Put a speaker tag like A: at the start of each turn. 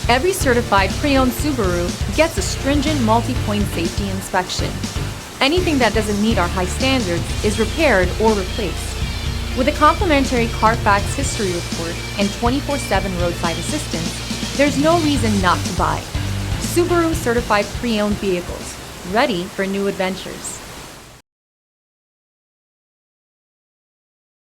A: Every certified pre-owned Subaru gets a stringent multi-point safety inspection. Anything that doesn't meet our high standards is repaired or replaced. With a complimentary Carfax history report and 24/7 roadside assistance, there's no reason not to buy. Subaru certified pre-owned vehicles, ready for new adventures.